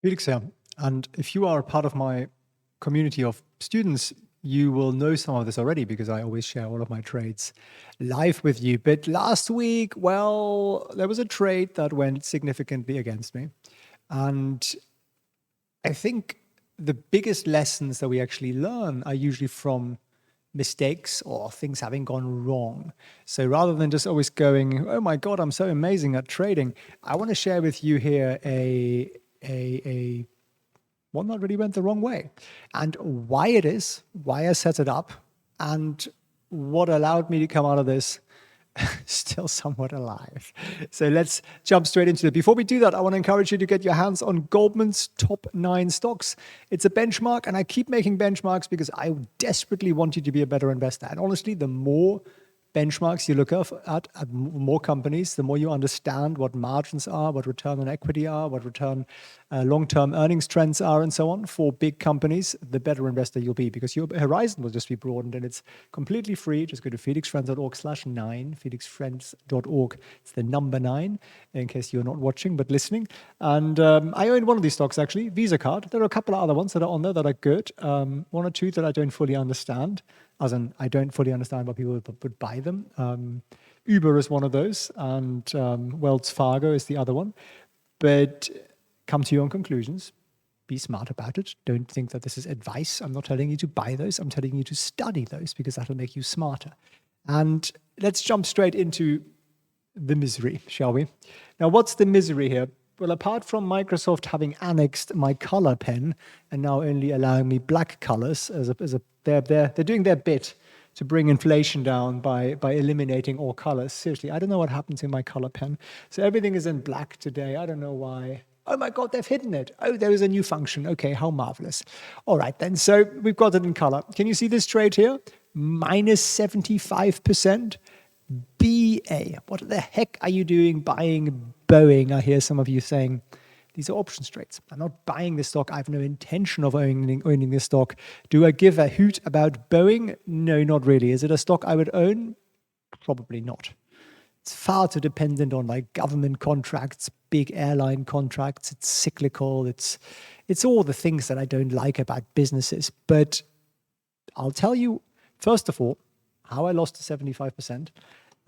Felix here. And if you are a part of my community of students, you will know some of this already because I always share all of my trades live with you. But last week, well, there was a trade that went significantly against me. And I think the biggest lessons that we actually learn are usually from mistakes or things having gone wrong. So rather than just always going, oh my God, I'm so amazing at trading, I want to share with you here a one that really went the wrong way, and why it is, why I set it up, and what allowed me to come out of this still somewhat alive. So let's jump straight into it. Before we do that, I want to encourage you to get your hands on Goldman's top 9 stocks. It's a benchmark, and I keep making benchmarks because I desperately want you to be a better investor. And honestly, the more benchmarks you look at more companies, the more you understand what margins are, what return on equity are, what return long-term earnings trends are, and so on for big companies, the better investor you'll be, because your horizon will just be broadened, and it's completely free. Just go to felixfriends.org/9, felixfriends.org. It's the number 9, in case you're not watching but listening. And I own one of these stocks, actually, Visa Card. There are a couple of other ones that are on there that are good. One or two that I don't fully understand. As in, I don't fully understand why people would buy them. Uber is one of those, and Wells Fargo is the other one. But come to your own conclusions. Be smart about it. Don't think that this is advice. I'm not telling you to buy those. I'm telling you to study those because that'll make you smarter. And let's jump straight into the misery, shall we? Now, what's the misery here? Well, apart from Microsoft having annexed my color pen and now only allowing me black colors they're doing their bit to bring inflation down by eliminating all colors. Seriously, I don't know what happened to my color pen. So everything is in black today. I don't know why. Oh my God, they've hidden it. Oh, there is a new function. Okay, how marvelous. All right then, so we've got it in color. Can you see this trade here? Minus 75%. BA. What the heck are you doing buying Boeing? I hear some of you saying, these are options trades. I'm not buying this stock. I have no intention of owning this stock. Do I give a hoot about Boeing? No, not really. Is it a stock I would own? Probably not. It's far too dependent on like government contracts, big airline contracts. It's cyclical. It's all the things that I don't like about businesses. But I'll tell you, first of all, how I lost to 75%.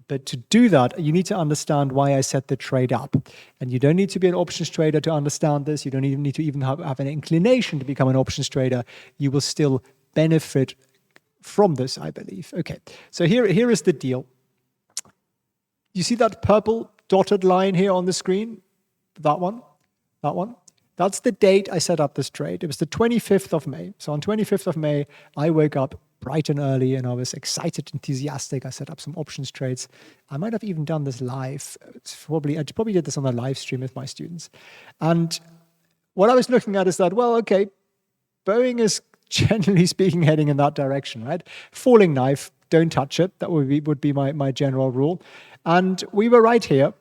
But to do that, you need to understand why I set the trade up. And you don't need to be an options trader to understand this. You don't even need to even have an inclination to become an options trader. You will still benefit from this, I believe. Okay, so here is the deal. You see that purple dotted line here on the screen? That one? That one? That's the date I set up this trade. It was the 25th of May. So on 25th of May, I woke up bright and early, and I was excited, enthusiastic. I set up some options trades. I might have even done this live. I probably did this on a live stream with my students. And what I was looking at is that, well, okay, Boeing is generally speaking heading in that direction, right? Falling knife, don't touch it. That would be my general rule. And we were right here.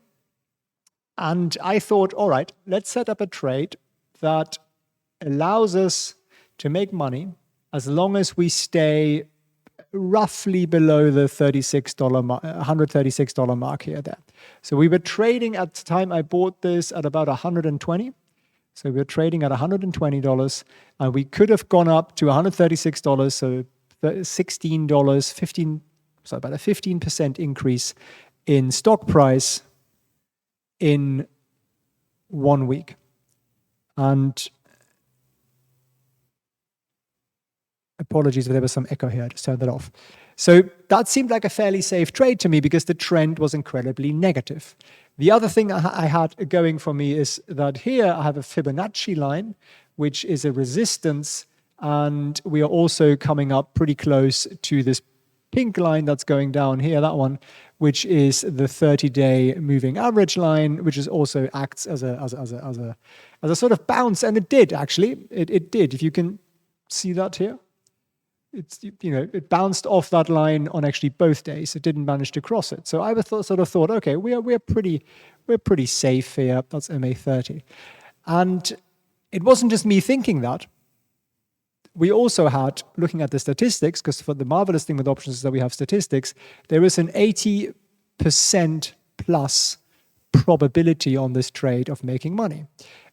And I thought, all right, let's set up a trade that allows us to make money as long as we stay roughly below the $136 mark here there. So we were trading at the time I bought this at about 120. So we were trading at $120, and we could have gone up to $136, so $16, so about a 15% increase in stock price in 1 week. And apologies if there was some echo here, I just turned that off. So that seemed like a fairly safe trade to me because the trend was incredibly negative. The other thing I had going for me is that here I have a Fibonacci line, which is a resistance, and we are also coming up pretty close to this pink line that's going down here, that one, which is the 30-day moving average line, which is also acts as a sort of bounce, and it did actually. It did. If you can see that here. It bounced off that line on actually both days. It didn't manage to cross it. So I sort of thought, okay, we're pretty safe here. That's MA30. And it wasn't just me thinking that. We also had, looking at the statistics, because for the marvelous thing with options is that we have statistics, there is an 80% plus probability on this trade of making money.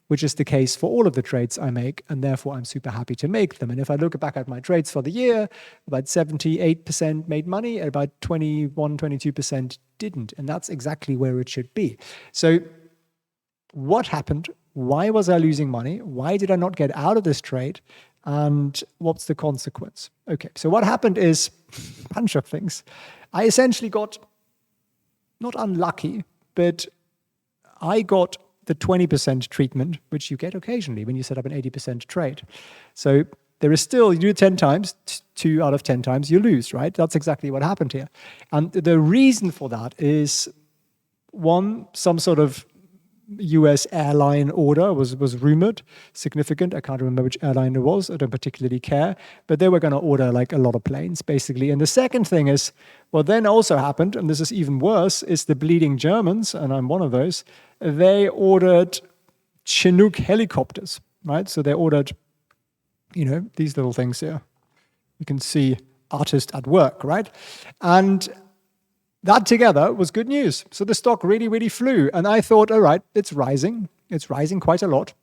which is the case for all of the trades I make, and therefore I'm super happy to make them. And if I look back at my trades for the year, about 78% made money, and about 21, 22% didn't. And that's exactly where it should be. So what happened? Why was I losing money? Why did I not get out of this trade? And what's the consequence? Okay, so what happened is a bunch of things. I essentially got, not unlucky, but I got the 20% treatment, which you get occasionally when you set up an 80% trade. So there is still, you do it 10 times, 2 out of 10 times you lose, right? That's exactly what happened here. And the reason for that is, one, some sort of US airline order was rumored, significant. I can't remember which airline it was. I don't particularly care. But they were going to order like a lot of planes, basically. And the second thing is, what then also happened, and this is even worse, is the bleeding Germans, and I'm one of those, they ordered Chinook helicopters, right? So they ordered, these little things here. You can see artist at work, right? And that together was good news. So the stock really, really flew. And I thought, all right, it's rising. It's rising quite a lot.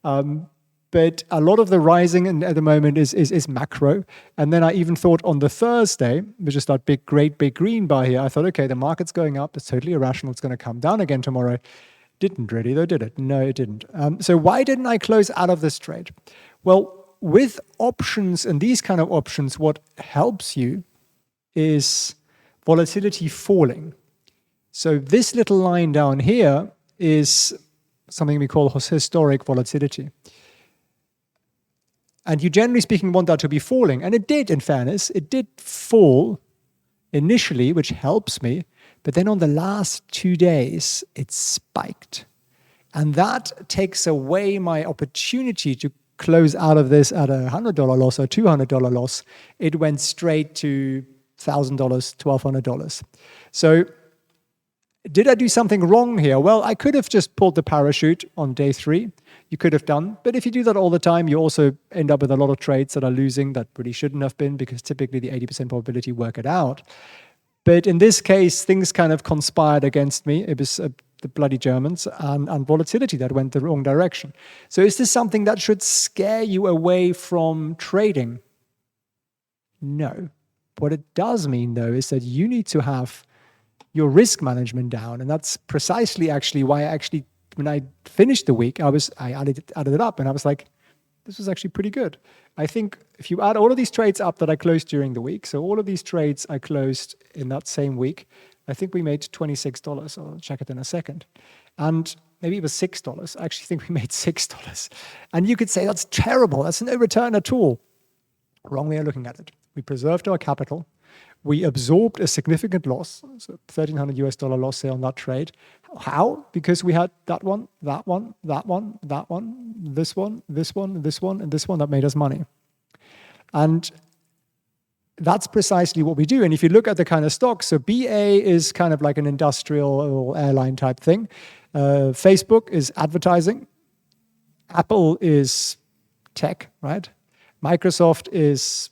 But a lot of the rising at the moment is macro. And then I even thought on the Thursday, which is that great big green bar here, I thought, okay, the market's going up. It's totally irrational. It's going to come down again tomorrow. Didn't really, though, did it? No, it didn't. So why didn't I close out of this trade? Well, with options and these kind of options, what helps you is volatility falling. So this little line down here is something we call historic volatility. And you generally speaking want that to be falling. And it did, in fairness. It did fall initially, which helps me. But then on the last 2 days, it spiked. And that takes away my opportunity to close out of this at a $100 loss or $200 loss. It went straight to $1,000, $1,200. So did I do something wrong here? Well, I could have just pulled the parachute on day 3. You could have done. But if you do that all the time, you also end up with a lot of trades that are losing that really shouldn't have been, because typically the 80% probability work it out. But in this case, things kind of conspired against me. It was the bloody Germans and volatility that went the wrong direction. So is this something that should scare you away from trading? No. What it does mean, though, is that you need to have your risk management down. And that's precisely actually why when I finished the week, I added it up and I was like, this was actually pretty good. I think if you add all of these trades up that I closed during the week, so all of these trades I closed in that same week, I think we made $26. I'll check it in a second. And maybe it was $6. I actually think we made $6. And you could say that's terrible. That's no return at all. Wrong way of looking at it. We preserved our capital. We absorbed a significant loss, so $1,300 loss there on that trade. How? Because we had that one, that one, that one, that one, this one, this one, this one, and this one that made us money. And that's precisely what we do. And if you look at the kind of stocks, so BA is kind of like an industrial or airline type thing. Facebook is advertising. Apple is tech, right? Microsoft is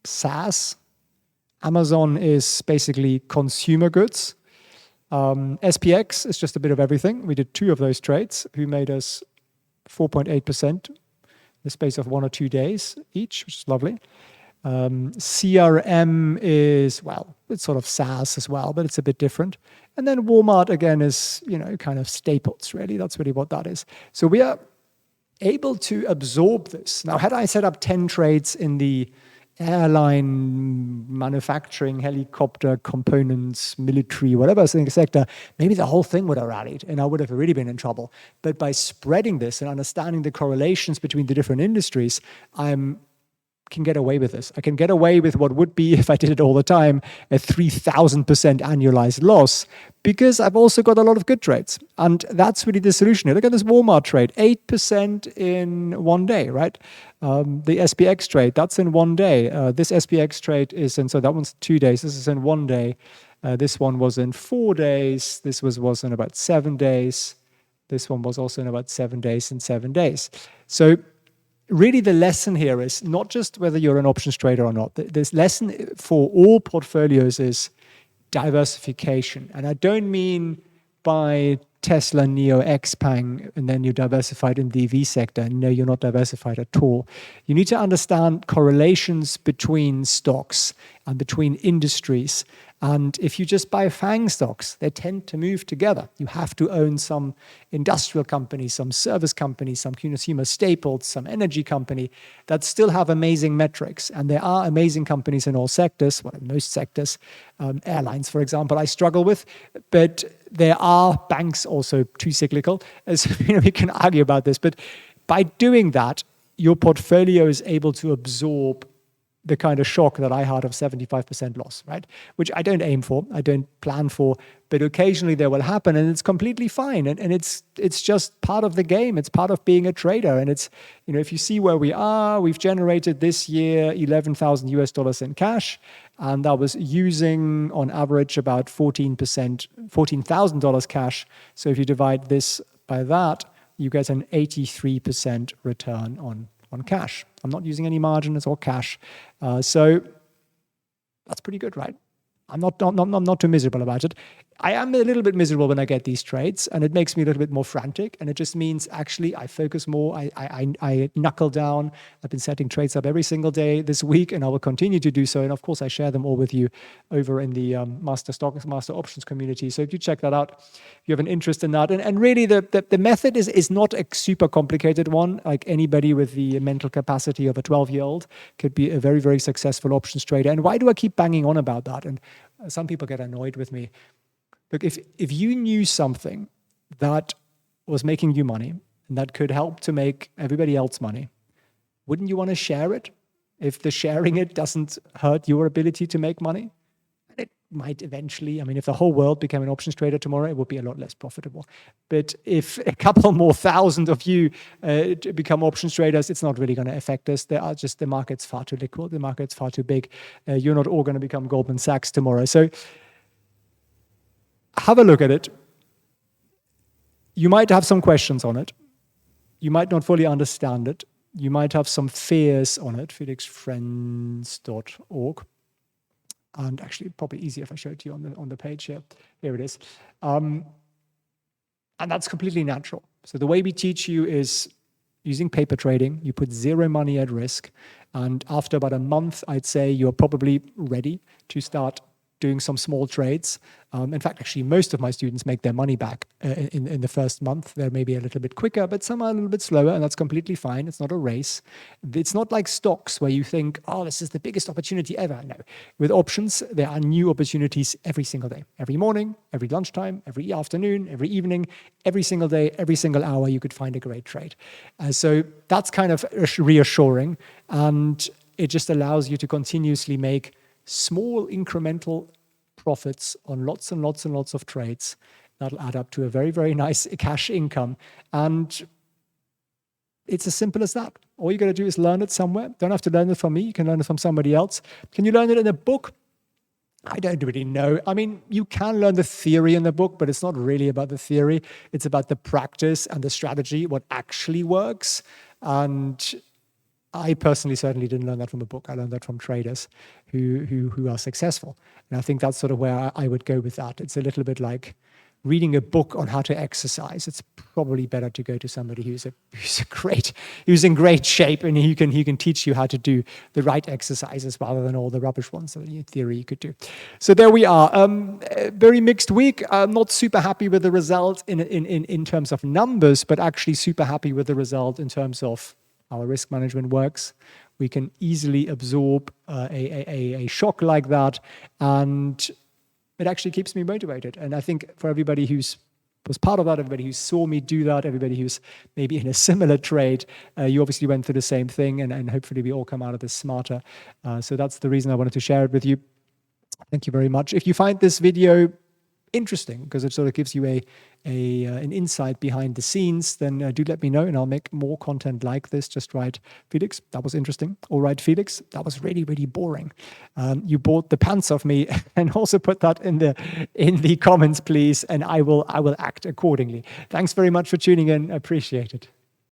SaaS. Amazon is basically consumer goods. SPX is just a bit of everything. We did 2 of those trades, who made us 4.8% in the space of 1 or 2 days each, which is lovely. CRM is, well, it's sort of SaaS as well, but it's a bit different. And then Walmart, again, is, kind of staples, really. That's really what that is. So we are able to absorb this. Now, had I set up 10 trades in the airline, manufacturing, helicopter, components, military, whatever sector, maybe the whole thing would have rallied and I would have really been in trouble. But by spreading this and understanding the correlations between the different industries, can get away with this. I can get away with what would be, if I did it all the time, a 3,000% annualized loss, because I've also got a lot of good trades. And that's really the solution here. Look at this Walmart trade, 8% in 1 day, right? The SPX trade, that's in 1 day. This SPX trade is in, so that one's 2 days. This is in 1 day. This one was in 4 days. This was in about 7 days. This one was also in about 7 days and 7 days. So really the lesson here is not just whether you're an options trader or not. This lesson for all portfolios is diversification. And I don't mean by Tesla, NEO, Xpeng, and then you're diversified in the EV sector. No, you're not diversified at all. You need to understand correlations between stocks and between industries. And if you just buy FANG stocks, they tend to move together. You have to own some industrial company, some service company, some consumer staples, some energy company that still have amazing metrics. And there are amazing companies in all sectors, well, in most sectors. Airlines, for example, I struggle with. But there are banks also too cyclical. As we can argue about this. But by doing that, your portfolio is able to absorb the kind of shock that I had of 75% loss, right? Which I don't aim for, I don't plan for, but occasionally there will happen, and it's completely fine. And it's just part of the game. It's part of being a trader. And it's, if you see where we are, we've generated this year $11,000 in cash, and that was using on average about $14,000 cash. So if you divide this by that, you get an 83% return on cash. I'm not using any margin, it's all cash. So that's pretty good, right? I'm not too miserable about it. I am a little bit miserable when I get these trades, and it makes me a little bit more frantic. And it just means actually I focus more. I knuckle down. I've been setting trades up every single day this week, and I will continue to do so. And of course, I share them all with you over in the Master Options community. So if you check that out, if you have an interest in that, and really the method is not a super complicated one. Like anybody with the mental capacity of a 12-year-old could be a very, very successful options trader. And why do I keep banging on about that? And some people get annoyed with me. Look, if you knew something that was making you money and that could help to make everybody else money, wouldn't you want to share it? If the sharing it doesn't hurt your ability to make money? And it might eventually, if the whole world became an options trader tomorrow, it would be a lot less profitable. But if a couple more thousand of you become options traders, it's not really going to affect us. The market's far too liquid, the market's far too big. You're not all going to become Goldman Sachs tomorrow. So have a look at it. You might have some questions on it. You might not fully understand it. You might have some fears on it, felixfriends.org. And actually, probably easier if I show it to you on the page here. Here it is. And that's completely natural. So the way we teach you is using paper trading. You put zero money at risk. And after about a month, I'd say you're probably ready to start doing some small trades. In fact, actually, most of my students make their money back in the first month. They're maybe a little bit quicker, but some are a little bit slower, and that's completely fine. It's not a race. It's not like stocks where you think, oh, this is the biggest opportunity ever. No. With options, there are new opportunities every single day. Every morning, every lunchtime, every afternoon, every evening, every single day, every single hour, you could find a great trade. So that's kind of reassuring, and it just allows you to continuously make small incremental profits on lots and lots and lots of trades that'll add up to a very, very nice cash income. And it's as simple as that. All you got to do is learn it somewhere. Don't have to learn it from me. You can learn it from somebody else. Can you learn it in a book? I don't really know. You can learn the theory in the book, but it's not really about the theory. It's about the practice and the strategy, what actually works. And I personally certainly didn't learn that from a book. I learned that from traders who are successful. And I think that's sort of where I would go with that. It's a little bit like reading a book on how to exercise. It's probably better to go to somebody who's in great shape, and he can teach you how to do the right exercises rather than all the rubbish ones that in theory you could do. So there we are. Very mixed week. I'm not super happy with the result in terms of numbers, but actually super happy with the result in terms of our risk management works. We can easily absorb a shock like that, and it actually keeps me motivated. And I think for everybody was part of that, everybody who saw me do that, everybody who's maybe in a similar trade, you obviously went through the same thing, and hopefully we all come out of this smarter. So that's the reason I wanted to share it with you. Thank you very much. If you find this video interesting, because it sort of gives you an insight behind the scenes, then do let me know, and I'll make more content like this. Just write, Felix, that was interesting. All right, Felix, that was really, really boring. You bought the pants off me, and also put that in the comments, please, and I will act accordingly. Thanks very much for tuning in. I appreciate it.